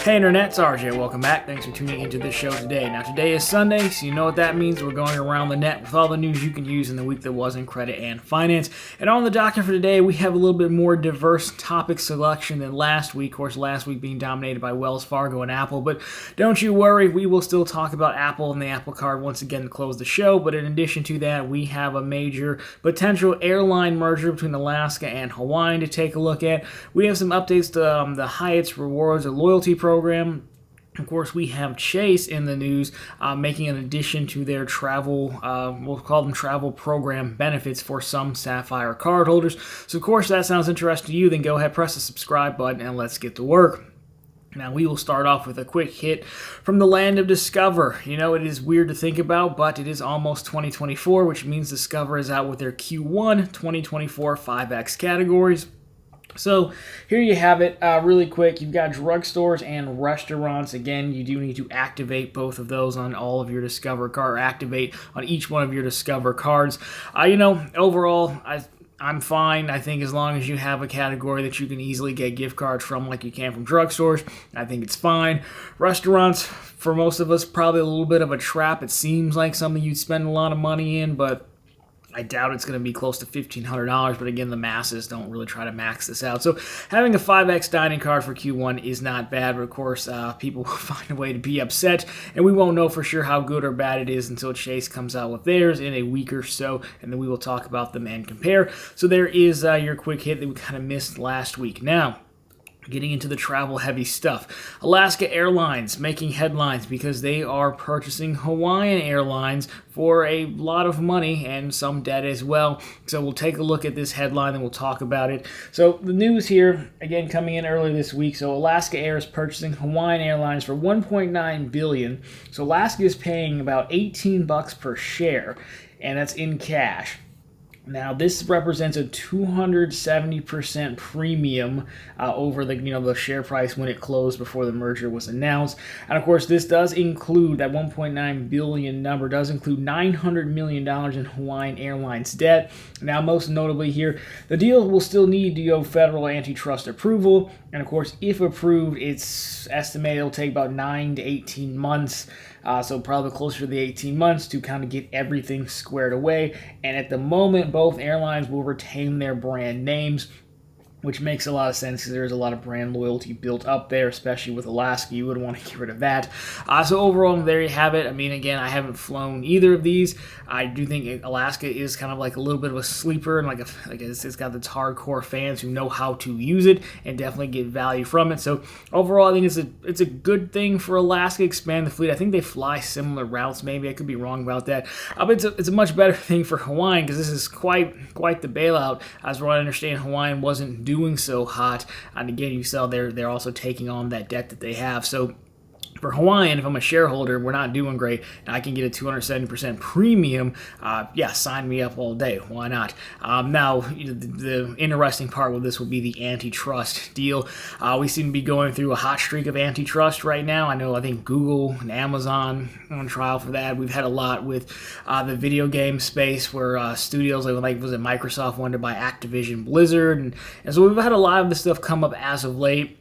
Hey Internet, it's RJ. Welcome back. Thanks for tuning into this show today. Now today is Sunday, so you know what that means. We're going around the net with all the news you can use in the week that was in credit and finance. And on the docket for today, we have a little bit more diverse topic selection than last week. Of course, last week being dominated by Wells Fargo and Apple. But don't you worry, we will still talk about Apple and the Apple Card once again to close the show. But in addition to that, we have a major potential airline merger between Alaska and Hawaii to take a look at. We have some updates to the Hyatt's rewards and loyalty program. Of course, we have Chase in the news making an addition to their travel, we'll call them travel program benefits for some Sapphire cardholders. So, of course, if that sounds interesting to you, then go ahead, press the subscribe button, and let's get to work. Now, we will start off with a quick hit from the land of Discover. You know, it is weird to think about, but it is almost 2024, which means Discover is out with their Q1 2024 5X categories. So here you have it really quick. You've got drugstores and restaurants. Again, you do need to activate both of those on all of your Discover card, or activate on each one of your Discover cards. Overall, I'm fine. I think as long as you have a category that you can easily get gift cards from like you can from drugstores, I think it's fine. Restaurants, for most of us, probably a little bit of a trap. It seems like something you'd spend a lot of money in, but I doubt it's going to be close to $1,500, but again, the masses don't really try to max this out. So having a 5X dining card for Q1 is not bad, but of course, people will find a way to be upset, and we won't know for sure how good or bad it is until Chase comes out with theirs in a week or so, and then we will talk about them and compare. So there is your quick hit that we kind of missed last week. Now, getting into the travel-heavy stuff. Alaska Airlines making headlines because they are purchasing Hawaiian Airlines for a lot of money and some debt as well. So we'll take a look at this headline and we'll talk about it. So the news here, again, coming in early this week. So Alaska Air is purchasing Hawaiian Airlines for $1.9 billion. So Alaska is paying about $18 per share, and that's in cash. Now, this represents a 270% premium over the share price when it closed before the merger was announced. And of course, this does include, that $1.9 billion number does include $900 million in Hawaiian Airlines debt. Now, most notably here, the deal will still need to go federal antitrust approval. And of course, if approved, it's estimated it'll take about 9 to 18 months. So probably closer to the 18 months to kind of get everything squared away. And at the moment, both airlines will retain their brand names, which makes a lot of sense because there's a lot of brand loyalty built up there, especially with Alaska. You wouldn't want to get rid of that. So overall, there you have it. I mean, again, I haven't flown either of these. I do think Alaska is kind of like a little bit of a sleeper, and it's got its hardcore fans who know how to use it and definitely get value from it. So overall, I think it's a good thing for Alaska. Expand the fleet. I think they fly similar routes. Maybe I could be wrong about that. But it's a much better thing for Hawaiian because this is quite the bailout. As what I understand, Hawaiian wasn't doing so hot, and again, you saw they're also taking on that debt that they have. So for Hawaiian, if I'm a shareholder, we're not doing great, and I can get a 270% premium. Sign me up all day. Why not? Now, the interesting part with this will be the antitrust deal. We seem to be going through a hot streak of antitrust right now. I think Google and Amazon are on trial for that. We've had a lot with the video game space where studios like was it Microsoft wanted to buy Activision Blizzard, and so we've had a lot of this stuff come up as of late.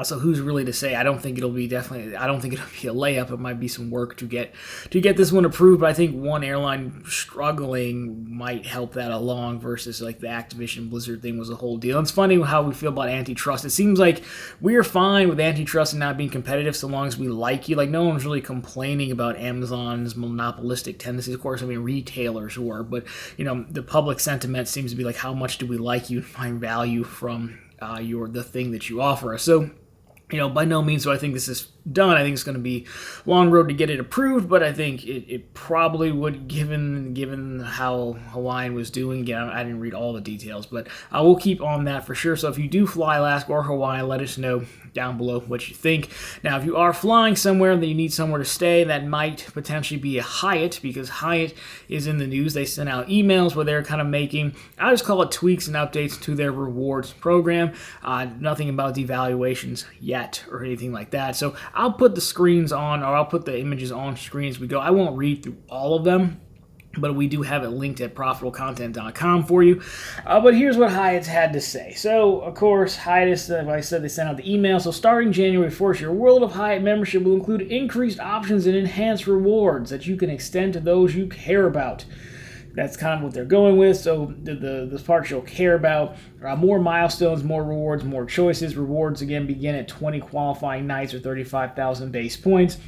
So who's really to say? I don't think it'll be a layup. It might be some work to get this one approved, but I think one airline struggling might help that along versus like the Activision Blizzard thing was a whole deal. And it's funny how we feel about antitrust. It seems like we're fine with antitrust and not being competitive so long as we like you. Like no one's really complaining about Amazon's monopolistic tendencies. Of course, retailers were, but the public sentiment seems to be like, how much do we like you and find value from the thing that you offer us. So, by no means do I think this is done. I think it's going to be a long road to get it approved, but I think it probably would, given how Hawaiian was doing. Again, I didn't read all the details, but we'll keep on that for sure. So if you do fly Alaska or Hawaii, let us know down below what you think. Now, if you are flying somewhere that you need somewhere to stay, that might potentially be a Hyatt, because Hyatt is in the news. They sent out emails where they're kind of making, I just call it tweaks and updates to their rewards program. Nothing about devaluations yet or anything like that. So I'll put the screens on, or I'll put the images on screen as we go. I won't read through all of them. but we do have it linked at profitablecontent.com for you. But here's what Hyatt's had to say. So, of course, Hyatt, like I said, they sent out the email. So, starting January 1st, your World of Hyatt membership will include increased options and enhanced rewards that you can extend to those you care about. That's kind of what they're going with. So the parts you'll care about are more milestones, more rewards, more choices. Rewards, again, begin at 20 qualifying nights or 35,000 base points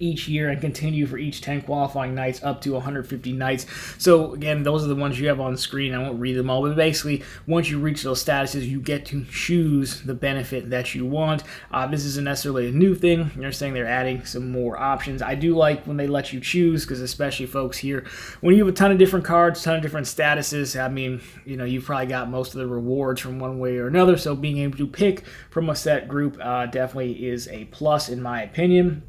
each year and continue for each 10 qualifying nights up to 150 nights. So again, those are the ones you have on screen. I won't read them all, but basically once you reach those statuses, you get to choose the benefit that you want. This isn't necessarily a new thing. They're saying they're adding some more options. I do like when they let you choose, because especially folks here, when you have a ton of different cards, ton of different statuses, I mean, you know, you've probably got most of the rewards from one way or another, so being able to pick from a set group definitely is a plus in my opinion.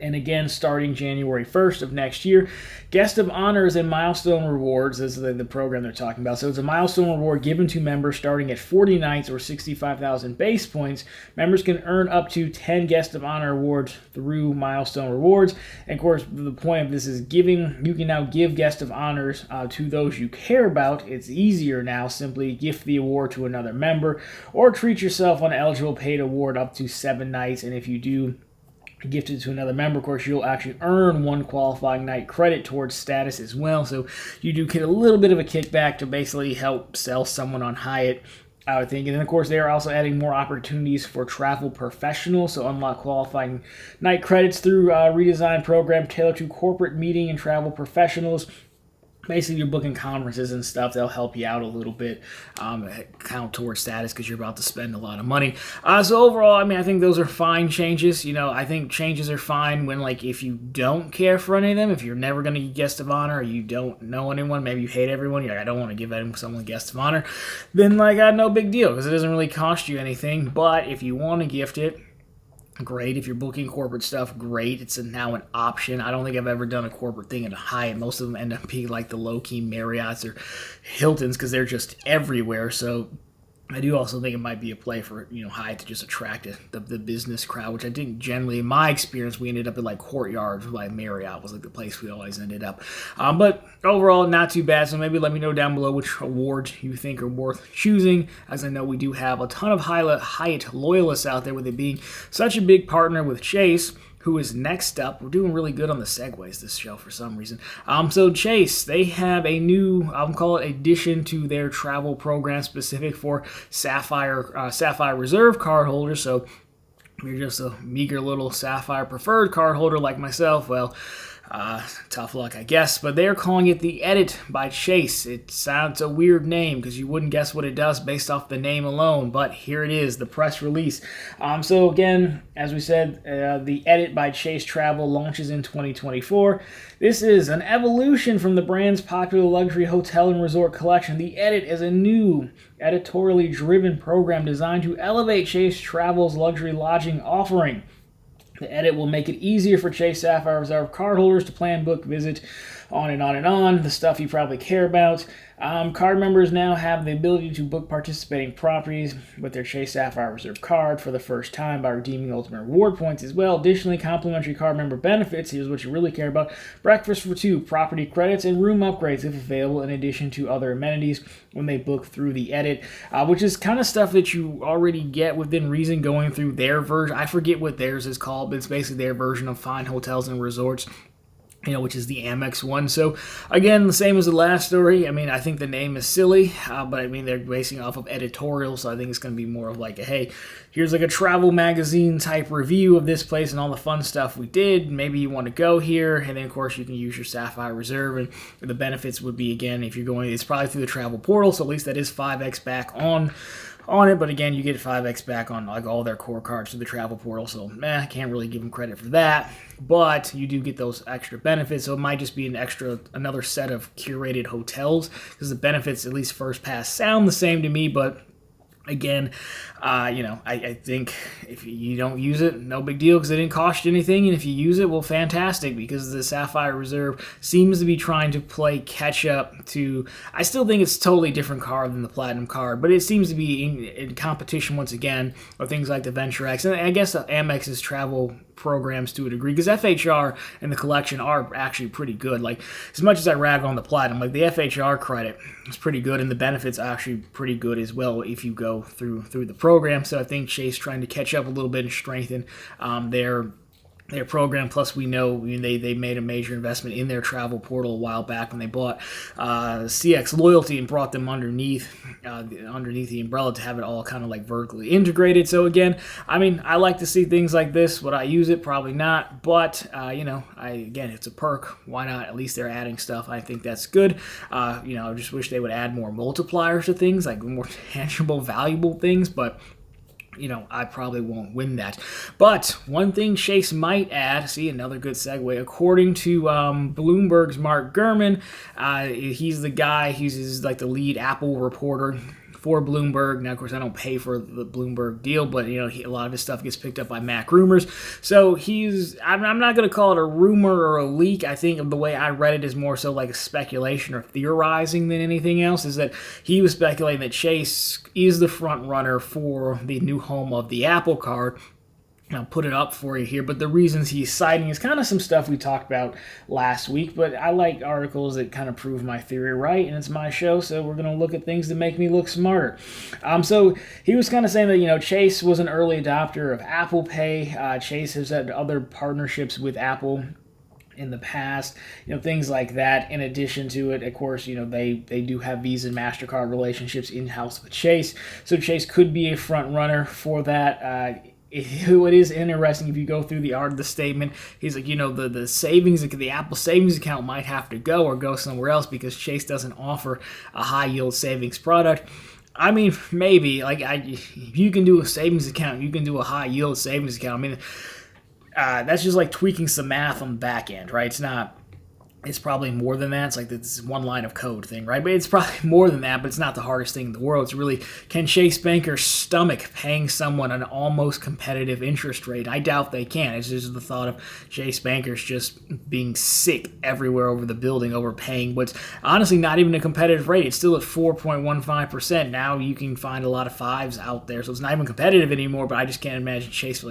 And again, starting January 1st of next year, Guest of Honors and Milestone Rewards is the program they're talking about. So it's a milestone reward given to members starting at 40 nights or 65,000 base points. Members can earn up to 10 Guest of Honor awards through Milestone Rewards. And of course, the point of this is giving. You can now give Guest of Honors to those you care about. It's easier now. Simply gift the award to another member or treat yourself on an eligible paid award up to 7 nights. And if you do gifted to another member, of course, you'll actually earn 1 qualifying night credit towards status as well. So you do get a little bit of a kickback to basically help sell someone on Hyatt, I would think. And then, of course, they are also adding more opportunities for travel professionals. So unlock qualifying night credits through a redesigned program tailored to corporate meeting and travel professionals. Basically, you're booking conferences and stuff. They'll help you out a little bit, count towards status because you're about to spend a lot of money. So overall, I mean, I think those are fine changes. You know, I think changes are fine when, like, if you don't care for any of them, if you're never going to get Guest of Honor, or you don't know anyone, maybe you hate everyone, you're like, I don't want to give someone Guest of Honor, then, like, no big deal because it doesn't really cost you anything. But if you want to gift it, great. If you're booking corporate stuff, great. It's now an option. I don't think I've ever done a corporate thing at a Hyatt. Most of them end up being like the low-key Marriotts or Hiltons because they're just everywhere. So I do also think it might be a play for, you know, Hyatt to just attract the business crowd, which I think generally, in my experience, we ended up at like Courtyard, like Marriott was like the place we always ended up. But overall, not too bad. So maybe let me know down below which awards you think are worth choosing, as I know we do have a ton of Hyatt loyalists out there with it being such a big partner with Chase, who is next up. We're doing really good on the segues this show for some reason. So Chase, they have a new, I'll call it, addition to their travel program specific for Sapphire Reserve cardholders. So if you're just a meager little Sapphire Preferred cardholder like myself, well, tough luck, I guess, but they're calling it the Edit by Chase. It sounds a weird name because you wouldn't guess what it does based off the name alone, but here it is, the press release. So again, as we said, the Edit by Chase Travel launches in 2024. This is an evolution from the brand's popular luxury hotel and resort collection. The Edit is a new, editorially driven program designed to elevate Chase Travel's luxury lodging offering. The Edit will make it easier for Chase Sapphire Reserve cardholders to plan, book, visit, on and on and on, the stuff you probably care about. Card members now have the ability to book participating properties with their Chase Sapphire Reserve card for the first time by redeeming ultimate reward points as well. Additionally, complimentary card member benefits, here's what you really care about: breakfast for 2, property credits, and room upgrades if available, in addition to other amenities when they book through the Edit, which is kind of stuff that you already get within reason going through their version. I forget what theirs is called, but it's basically their version of Fine Hotels and Resorts, you know, which is the Amex one. So again, the same as the last story. I mean, I think the name is silly, but I mean, they're basing off of editorial, so I think it's going to be more of like a, hey, here's like a travel magazine type review of this place and all the fun stuff we did. Maybe you want to go here, and then of course you can use your Sapphire Reserve, and the benefits would be, again, if you're going, it's probably through the travel portal, so at least that is 5x back on it, but again, you get 5x back on like all their core cards through the travel portal, so I can't really give them credit for that, but you do get those extra benefits, so it might just be another set of curated hotels, because the benefits, at least first pass, sound the same to me, but Again, I think if you don't use it, no big deal because it didn't cost you anything. And if you use it, well, fantastic, because the Sapphire Reserve seems to be trying to play catch up to. I still think it's a totally different card than the Platinum card, but it seems to be in competition once again with things like the Venture X. And I guess Amex's travel programs to a degree, because FHR and the collection are actually pretty good. Like, as much as I rag on the Platinum, like the FHR credit is pretty good, and the benefits are actually pretty good as well if you go through the program. So I think Chase trying to catch up a little bit and strengthen their program. Plus, we know they made a major investment in their travel portal a while back when they bought CX Loyalty and brought them underneath the umbrella to have it all kind of like vertically integrated. So again, I like to see things like this. Would I use it? Probably not. But again, it's a perk. Why not? At least they're adding stuff. I think that's good. I just wish they would add more multipliers to things, like more tangible, valuable things. But I probably won't win that. But one thing Chase might add, see, another good segue, according to Bloomberg's Mark Gurman, he's the guy, he's like the lead Apple reporter for Bloomberg. Now, of course, I don't pay for the Bloomberg deal, but a lot of his stuff gets picked up by Mac Rumors. So I'm not going to call it a rumor or a leak. I think the way I read it is more so like a speculation or theorizing than anything else, is that he was speculating that Chase is the front runner for the new home of the Apple Card. I'll put it up for you here, but the reasons he's citing is kind of some stuff we talked about last week, but I like articles that kind of prove my theory right, and it's my show, so we're going to look at things that make me look smarter. So he was kind of saying that, Chase was an early adopter of Apple Pay. Chase has had other partnerships with Apple in the past, things like that. In addition to it, of course, they do have Visa and MasterCard relationships in-house with Chase, so Chase could be a front runner for that. It is interesting if you go through the art of the statement. He's like, the savings, the Apple savings account might have to go or go somewhere else because Chase doesn't offer a high yield savings product. Maybe if you can do a savings account, you can do a high yield savings account. That's just like tweaking some math on the back end, right? It's probably more than that. It's like this one line of code thing, right? But it's probably more than that, but it's not the hardest thing in the world. It's really, can Chase bankers stomach paying someone an almost competitive interest rate? I doubt they can. It's just the thought of Chase bankers just being sick everywhere over the building over paying what's honestly not even a competitive rate. It's still at 4.15%. Now you can find a lot of fives out there, so it's not even competitive anymore, but I just can't imagine Chase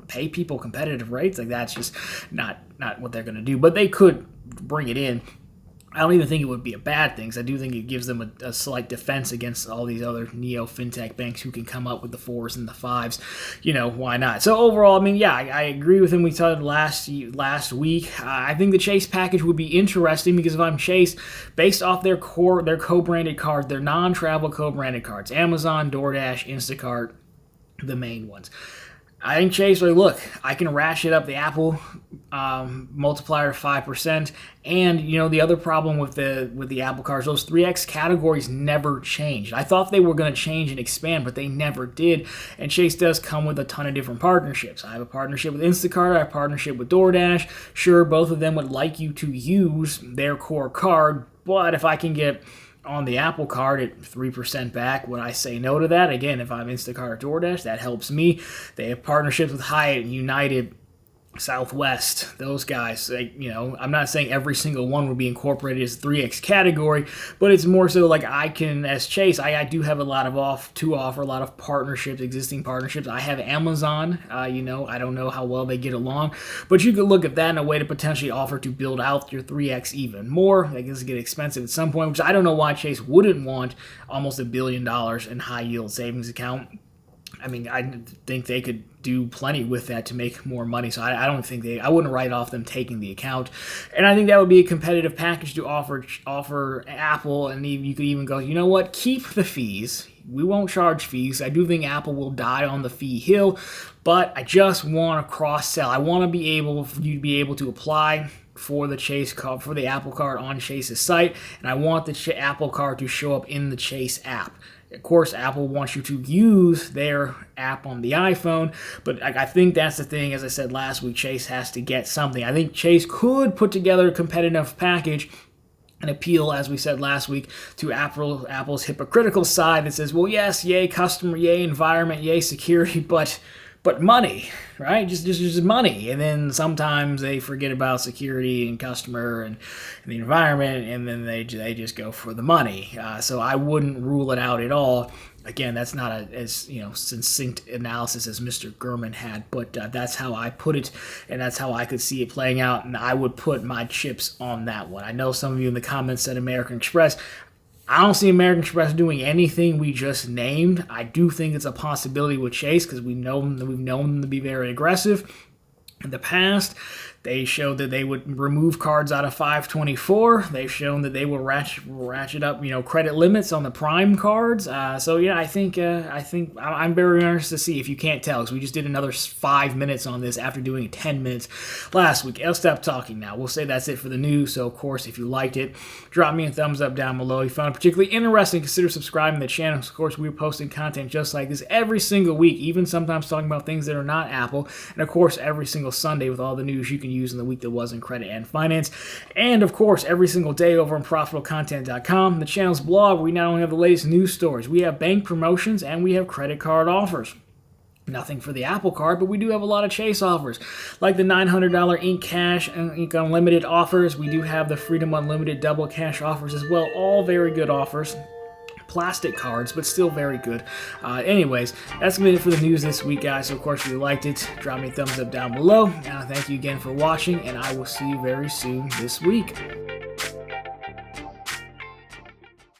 pay people competitive rates. Like, that's just not what they're going to do. But they could bring it in. I don't even think it would be a bad thing, because I do think it gives them a slight defense against all these other neo-fintech banks who can come up with the 4s and the 5s. Why not? So overall, I agree with him. We talked last week. I think the Chase package would be interesting, because if I'm Chase, based off their co-branded cards, their non-travel co-branded cards, Amazon, DoorDash, Instacart, the main ones, I think Chase, look, I can ratchet up the Apple multiplier to 5%, and the other problem with the Apple cards, those 3X categories never changed. I thought they were going to change and expand, but they never did. And Chase does come with a ton of different partnerships. I have a partnership with Instacart. I have a partnership with DoorDash. Sure, both of them would like you to use their core card, but if I can get on the Apple card at 3% back, would I say no to that? Again, if I'm Instacart or DoorDash, that helps me. They have partnerships with Hyatt, United, Southwest, those guys. I'm not saying every single one would be incorporated as a 3X category, but it's more so like I can, as Chase, I do have a lot of offer a lot of partnerships, existing partnerships. I have Amazon, I don't know how well they get along, but you could look at that in a way to potentially offer to build out your 3X even more. I guess it get expensive at some point, which I don't know why Chase wouldn't want almost $1 billion in high yield savings account. I think they could do plenty with that to make more money. So I don't think I wouldn't write off them taking the account. And I think that would be a competitive package to offer Apple. And you could even go, you know what, keep the fees. We won't charge fees. I do think Apple will die on the fee hill, but I just want to cross-sell. I want to be able to apply for the Chase card, for the Apple card on Chase's site, and I want the Apple card to show up in the Chase app. Of course, Apple wants you to use their app on the iPhone, but I think that's the thing. As I said last week, Chase has to get something. I think Chase could put together a competitive package an appeal, as we said last week, to Apple's hypocritical side that says, well, yes, yay customer, yay environment, yay security, but money, right? Just money. And then sometimes they forget about security and customer and the environment, and then they just go for the money. So I wouldn't rule it out at all. Again, that's not as succinct analysis as Mr. Gurman had, but that's how I put it, and that's how I could see it playing out, and I would put my chips on that one. I know some of you in the comments said American Express. I don't see American Express doing anything we just named. I do think it's a possibility with Chase because we've known them to be very aggressive. In the past, they showed that they would remove cards out of 524. They've shown that they will ratchet up, credit limits on the Prime cards. So yeah, I think I'm very interested to see if you can't tell, because we just did another 5 minutes on this after doing 10 minutes last week. I'll stop talking now. We'll say that's it for the news. So of course, if you liked it, drop me a thumbs up down below. If you found it particularly interesting, consider subscribing to the channel. Of course, we're posting content just like this every single week, even sometimes talking about things that are not Apple, and of course every single Sunday with all the news you can use in the week that was in credit and finance. And of course, every single day over on profitablecontent.com, the channel's blog, where we not only have the latest news stories, we have bank promotions, and we have credit card offers. Nothing for the Apple Card, but we do have a lot of Chase offers, like the $900 Ink Cash and Ink Unlimited offers. We do have the Freedom Unlimited Double Cash offers as well. All very good offers. Plastic cards, but still very good. Anyways, that's been it for the news this week, guys. So of course, if you liked it, drop me a thumbs up down below. Thank you again for watching, and I will see you very soon this week.